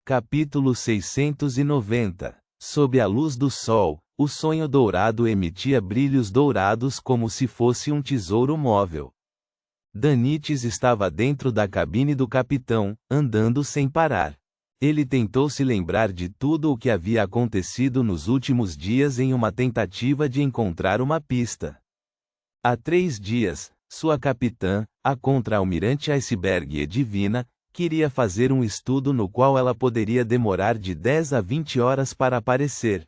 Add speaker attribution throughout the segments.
Speaker 1: Capítulo 690. Sob a luz do sol, o sonho dourado emitia brilhos dourados como se fosse um tesouro móvel. Danites estava dentro da cabine do capitão, andando sem parar. Ele tentou se lembrar de tudo o que havia acontecido nos últimos dias em uma tentativa de encontrar uma pista. Há 3 dias, sua capitã, a contra-almirante Iceberg Edwina, queria fazer um estudo no qual ela poderia demorar de 10 a 20 horas para aparecer.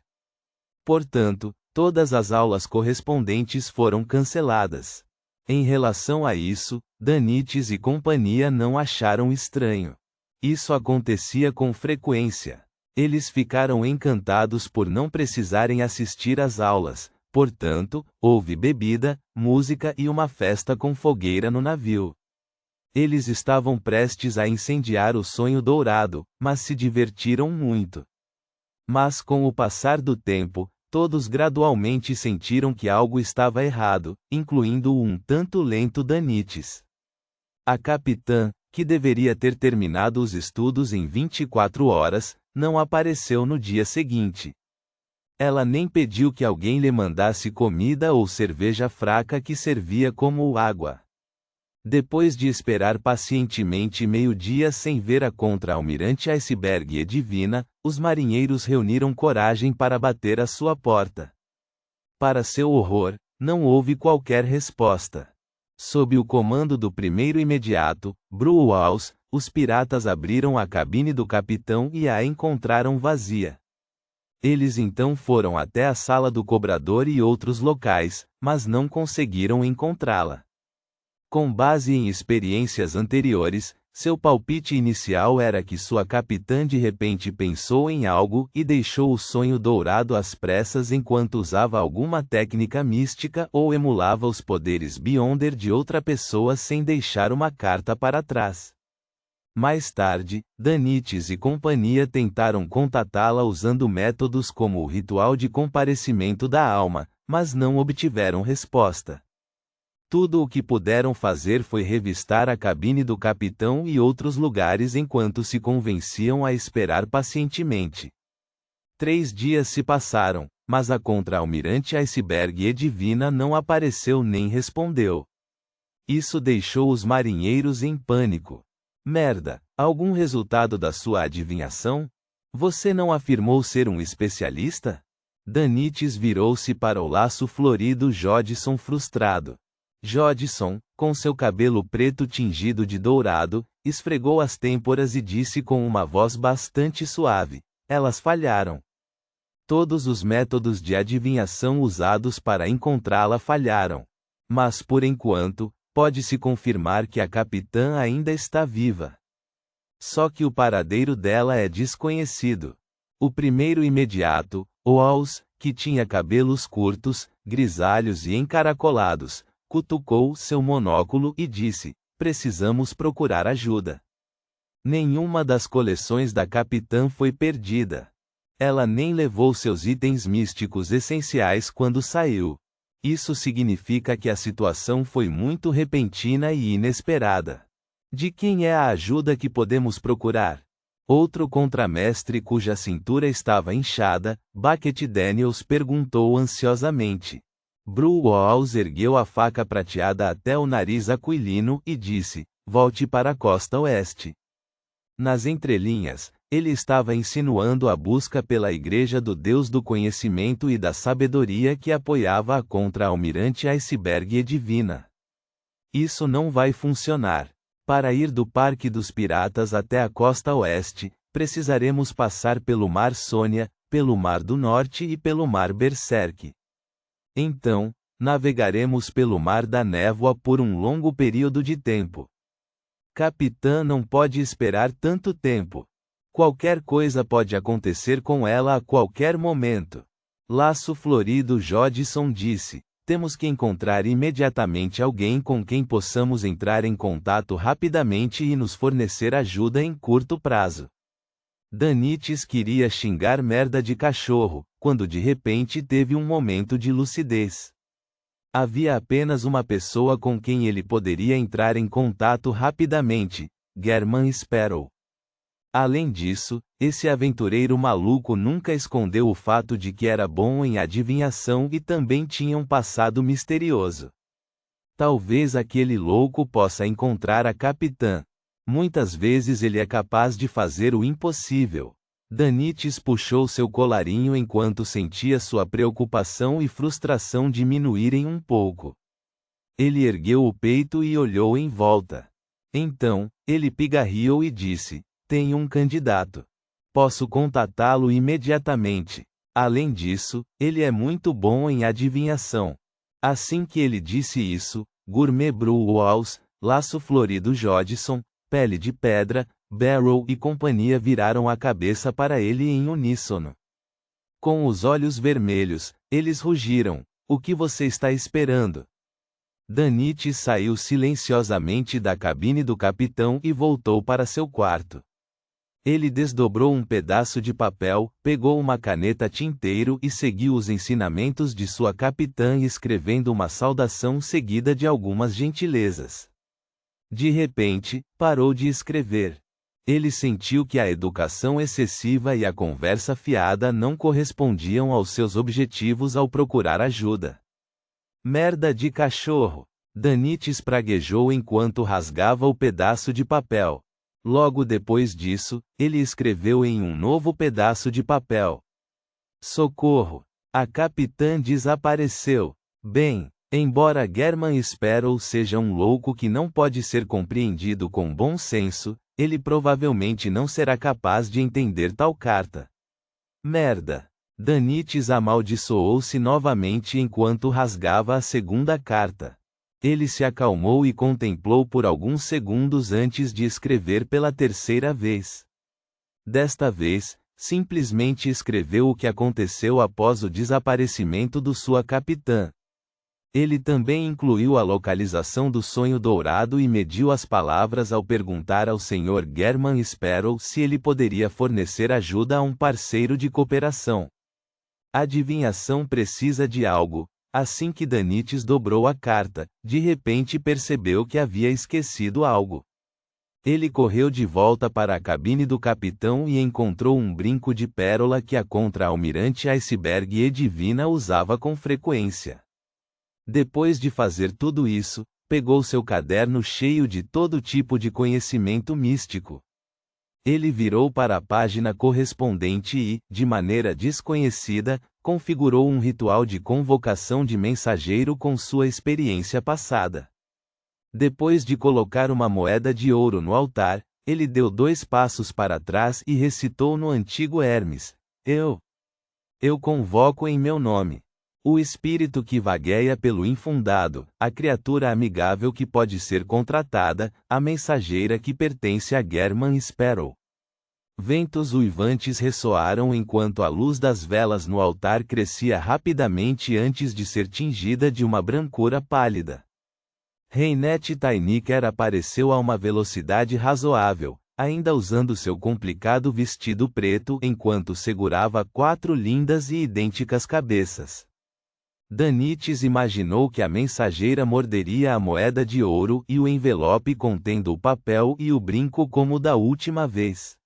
Speaker 1: Portanto, todas as aulas correspondentes foram canceladas. Em relação a isso, Danites e companhia não acharam estranho. Isso acontecia com frequência. Eles ficaram encantados por não precisarem assistir às aulas, portanto, houve bebida, música e uma festa com fogueira no navio. Eles estavam prestes a incendiar o sonho dourado, mas se divertiram muito. Mas com o passar do tempo, todos gradualmente sentiram que algo estava errado, incluindo o um tanto lento Danites. A capitã, que deveria ter terminado os estudos em 24 horas, não apareceu no dia seguinte. Ela nem pediu que alguém lhe mandasse comida ou cerveja fraca que servia como água. Depois de esperar pacientemente meio-dia sem ver a contra-almirante Iceberg Edwina, os marinheiros reuniram coragem para bater à sua porta. Para seu horror, não houve qualquer resposta. Sob o comando do primeiro imediato, Brewhouse, os piratas abriram a cabine do capitão e a encontraram vazia. Eles então foram até a sala do cobrador e outros locais, mas não conseguiram encontrá-la. Com base em experiências anteriores, seu palpite inicial era que sua capitã de repente pensou em algo e deixou o sonho dourado às pressas enquanto usava alguma técnica mística ou emulava os poderes Beyonder de outra pessoa sem deixar uma carta para trás. Mais tarde, Danites e companhia tentaram contatá-la usando métodos como o ritual de comparecimento da alma, mas não obtiveram resposta. Tudo o que puderam fazer foi revistar a cabine do capitão e outros lugares enquanto se convenciam a esperar pacientemente. 3 dias se passaram, mas a contra-almirante Iceberg Edwina não apareceu nem respondeu. Isso deixou os marinheiros em pânico. Merda, algum resultado da sua adivinhação? Você não afirmou ser um especialista? Danites virou-se para o laço florido Jodson frustrado. Jodson, com seu cabelo preto tingido de dourado, esfregou as têmporas e disse com uma voz bastante suave: elas falharam. Todos os métodos de adivinhação usados para encontrá-la falharam. Mas por enquanto, pode-se confirmar que a capitã ainda está viva. Só que o paradeiro dela é desconhecido. O primeiro imediato, Oaus, que tinha cabelos curtos, grisalhos e encaracolados, cutucou seu monóculo e disse: precisamos procurar ajuda. Nenhuma das coleções da capitã foi perdida. Ela nem levou seus itens místicos essenciais quando saiu. Isso significa que a situação foi muito repentina e inesperada. De quem é a ajuda que podemos procurar? Outro contramestre cuja cintura estava inchada, Bucket Daniels perguntou ansiosamente. Brewhouse ergueu a faca prateada até o nariz aquilino e disse: volte para a costa oeste. Nas entrelinhas, ele estava insinuando a busca pela Igreja do Deus do Conhecimento e da Sabedoria que apoiava a contra-almirante Iceberg Edwina. Isso não vai funcionar. Para ir do Parque dos Piratas até a costa oeste, precisaremos passar pelo Mar Sônia, pelo Mar do Norte e pelo Mar Berserk. Então, navegaremos pelo Mar da Névoa por um longo período de tempo. Capitã não pode esperar tanto tempo. Qualquer coisa pode acontecer com ela a qualquer momento. Laço florido Jodson disse: temos que encontrar imediatamente alguém com quem possamos entrar em contato rapidamente e nos fornecer ajuda em curto prazo. Danites queria xingar merda de cachorro, quando de repente teve um momento de lucidez. Havia apenas uma pessoa com quem ele poderia entrar em contato rapidamente: German Sparrow. Além disso, esse aventureiro maluco nunca escondeu o fato de que era bom em adivinhação e também tinha um passado misterioso. Talvez aquele louco possa encontrar a capitã. Muitas vezes ele é capaz de fazer o impossível. Danites puxou seu colarinho enquanto sentia sua preocupação e frustração diminuírem um pouco. Ele ergueu o peito e olhou em volta. Então, ele pigarreou e disse: "Tenho um candidato. Posso contatá-lo imediatamente. Além disso, ele é muito bom em adivinhação." Assim que ele disse isso, Gourmet Brew Walls, Laço Florido Jodson, Pele de Pedra, Barrow e companhia viraram a cabeça para ele em uníssono. Com os olhos vermelhos, eles rugiram: "O que você está esperando?" Danites saiu silenciosamente da cabine do capitão e voltou para seu quarto. Ele desdobrou um pedaço de papel, pegou uma caneta tinteiro e seguiu os ensinamentos de sua capitã escrevendo uma saudação seguida de algumas gentilezas. De repente, parou de escrever. Ele sentiu que a educação excessiva e a conversa fiada não correspondiam aos seus objetivos ao procurar ajuda. "Merda de cachorro!" Danites praguejou enquanto rasgava o pedaço de papel. Logo depois disso, ele escreveu em um novo pedaço de papel: "Socorro! A capitã desapareceu." Bem, embora German Sparrow seja um louco que não pode ser compreendido com bom senso, ele provavelmente não será capaz de entender tal carta. Merda! Danites amaldiçoou-se novamente enquanto rasgava a segunda carta. Ele se acalmou e contemplou por alguns segundos antes de escrever pela terceira vez. Desta vez, simplesmente escreveu o que aconteceu após o desaparecimento do sua capitã. Ele também incluiu a localização do sonho dourado e mediu as palavras ao perguntar ao Sr. German Sparrow se ele poderia fornecer ajuda a um parceiro de cooperação. Adivinhação precisa de algo. Assim que Danites dobrou a carta, de repente percebeu que havia esquecido algo. Ele correu de volta para a cabine do capitão e encontrou um brinco de pérola que a contra-almirante Iceberg Edivina usava com frequência. Depois de fazer tudo isso, pegou seu caderno cheio de todo tipo de conhecimento místico. Ele virou para a página correspondente e, de maneira desconhecida, configurou um ritual de convocação de mensageiro com sua experiência passada. Depois de colocar uma moeda de ouro no altar, ele deu 2 passos para trás e recitou no antigo Hermes: Eu convoco em meu nome o espírito que vagueia pelo infundado, a criatura amigável que pode ser contratada, a mensageira que pertence a German Sparrow." Ventos uivantes ressoaram enquanto a luz das velas no altar crescia rapidamente antes de ser tingida de uma brancura pálida. Reinette Tainiker apareceu a uma velocidade razoável, ainda usando seu complicado vestido preto enquanto segurava 4 lindas e idênticas cabeças. Danites imaginou que a mensageira morderia a moeda de ouro e o envelope contendo o papel e o brinco como da última vez.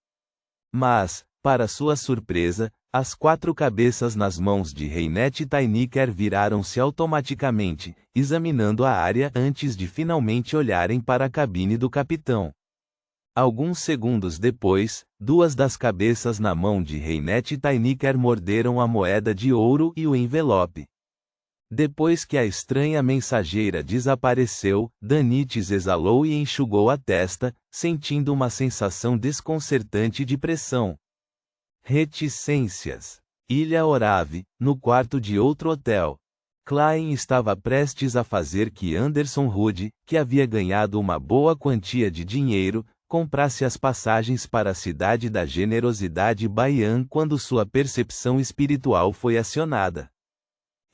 Speaker 1: Mas, para sua surpresa, as 4 cabeças nas mãos de Reinette Tainiker viraram-se automaticamente, examinando a área antes de finalmente olharem para a cabine do capitão. Alguns segundos depois, 2 das cabeças na mão de Reinette Tainiker morderam a moeda de ouro e o envelope. Depois que a estranha mensageira desapareceu, Danites exalou e enxugou a testa, sentindo uma sensação desconcertante de pressão. Reticências. Ilha Orave, no quarto de outro hotel. Klein estava prestes a fazer que Anderson Hood, que havia ganhado uma boa quantia de dinheiro, comprasse as passagens para a cidade da generosidade Baian quando sua percepção espiritual foi acionada.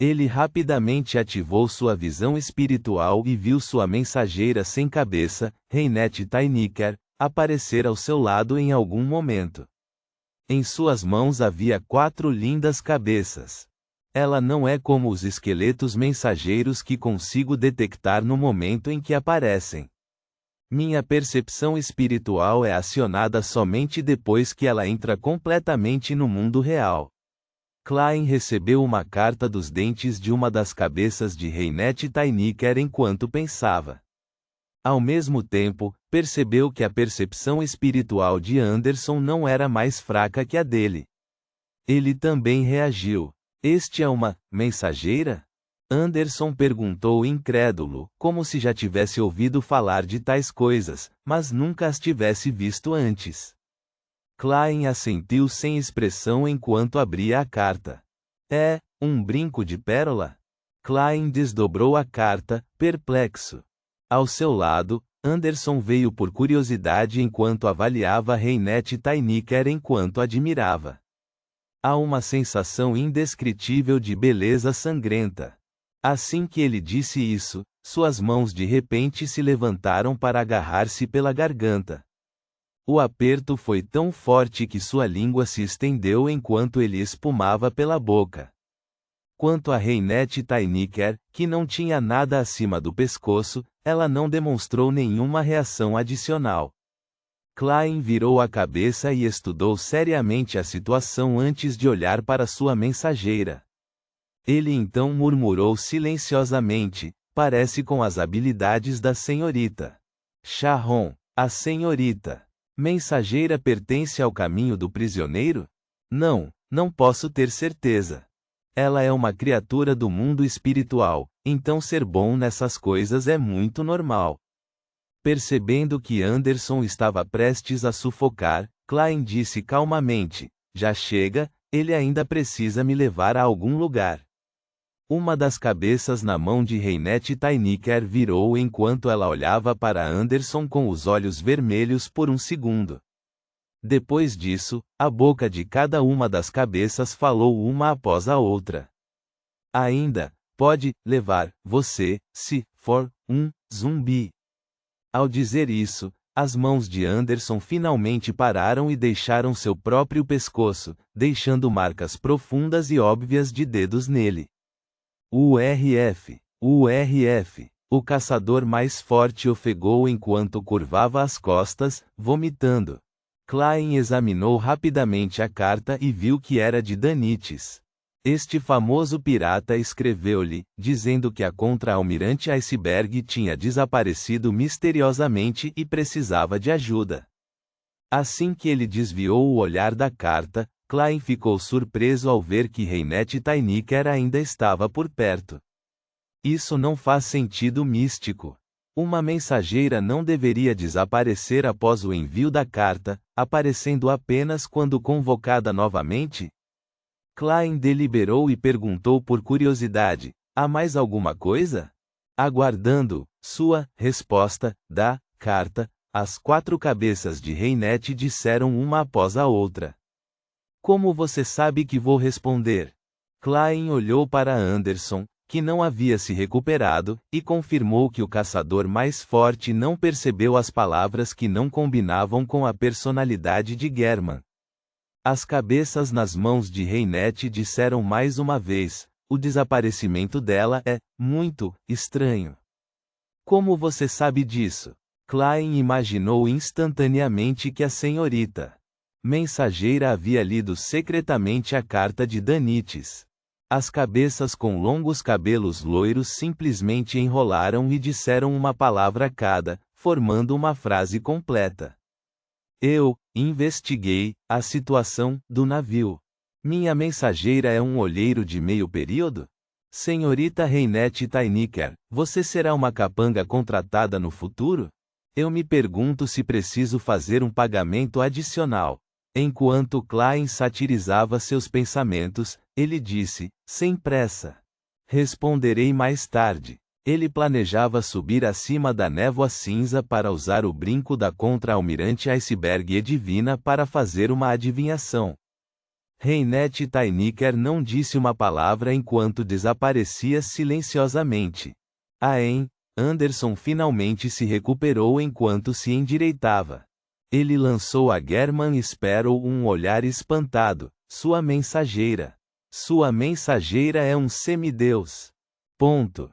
Speaker 1: Ele rapidamente ativou sua visão espiritual e viu sua mensageira sem cabeça, Reinette Tainiker, aparecer ao seu lado em algum momento. Em suas mãos havia 4 lindas cabeças. Ela não é como os esqueletos mensageiros que consigo detectar no momento em que aparecem. Minha percepção espiritual é acionada somente depois que ela entra completamente no mundo real. Klein recebeu uma carta dos dentes de uma das cabeças de Reinet Tainiker enquanto pensava. Ao mesmo tempo, percebeu que a percepção espiritual de Anderson não era mais fraca que a dele. Ele também reagiu. Este é uma mensageira? Anderson perguntou incrédulo, como se já tivesse ouvido falar de tais coisas, mas nunca as tivesse visto antes. Klein assentiu sem expressão enquanto abria a carta. É um brinco de pérola? Klein desdobrou a carta, perplexo. Ao seu lado, Anderson veio por curiosidade enquanto avaliava Reinet Tainiker enquanto admirava. Há uma sensação indescritível de beleza sangrenta. Assim que ele disse isso, suas mãos de repente se levantaram para agarrar-se pela garganta. O aperto foi tão forte que sua língua se estendeu enquanto ele espumava pela boca. Quanto a Reinet Tainiker, que não tinha nada acima do pescoço, ela não demonstrou nenhuma reação adicional. Klein virou a cabeça e estudou seriamente a situação antes de olhar para sua mensageira. Ele então murmurou silenciosamente, parece com as habilidades da senhorita Sharon. A senhorita mensageira pertence ao caminho do prisioneiro? Não posso ter certeza. Ela é uma criatura do mundo espiritual, então ser bom nessas coisas é muito normal. Percebendo que Anderson estava prestes a sufocar, Klein disse calmamente, já chega, ele ainda precisa me levar a algum lugar. Uma das cabeças na mão de Reinet Tainiker virou enquanto ela olhava para Anderson com os olhos vermelhos por um segundo. Depois disso, a boca de cada uma das cabeças falou uma após a outra. Ainda pode levar você, se for um zumbi. Ao dizer isso, as mãos de Anderson finalmente pararam e deixaram seu próprio pescoço, deixando marcas profundas e óbvias de dedos nele. URF. O caçador mais forte ofegou enquanto curvava as costas, vomitando. Klein examinou rapidamente a carta e viu que era de Danites. Este famoso pirata escreveu-lhe, dizendo que a contra-almirante Iceberg tinha desaparecido misteriosamente e precisava de ajuda. Assim que ele desviou o olhar da carta, Klein ficou surpreso ao ver que Reinet Tainiker ainda estava por perto. Isso não faz sentido místico. Uma mensageira não deveria desaparecer após o envio da carta, aparecendo apenas quando convocada novamente? Klein deliberou e perguntou por curiosidade, há mais alguma coisa? Aguardando sua resposta da carta, as 4 cabeças de Reinet disseram uma após a outra. Como você sabe que vou responder? Klein olhou para Anderson, que não havia se recuperado, e confirmou que o caçador mais forte não percebeu as palavras que não combinavam com a personalidade de German. As cabeças nas mãos de Reinet disseram mais uma vez, o desaparecimento dela é muito estranho. Como você sabe disso? Klein imaginou instantaneamente que a senhorita mensageira havia lido secretamente a carta de Danites. As cabeças com longos cabelos loiros simplesmente enrolaram e disseram uma palavra cada, formando uma frase completa. Eu investiguei a situação do navio. Minha mensageira é um olheiro de meio período? Senhorita Reinet Tainiker, você será uma capanga contratada no futuro? Eu me pergunto se preciso fazer um pagamento adicional. Enquanto Klein satirizava seus pensamentos, ele disse, sem pressa. Responderei mais tarde. Ele planejava subir acima da névoa cinza para usar o brinco da contra-almirante Iceberg Edivina para fazer uma adivinhação. Reinet Tainiker não disse uma palavra enquanto desaparecia silenciosamente. Anderson finalmente se recuperou enquanto se endireitava. Ele lançou a German Sparrow um olhar espantado. Sua mensageira. Sua mensageira é um semideus. Ponto.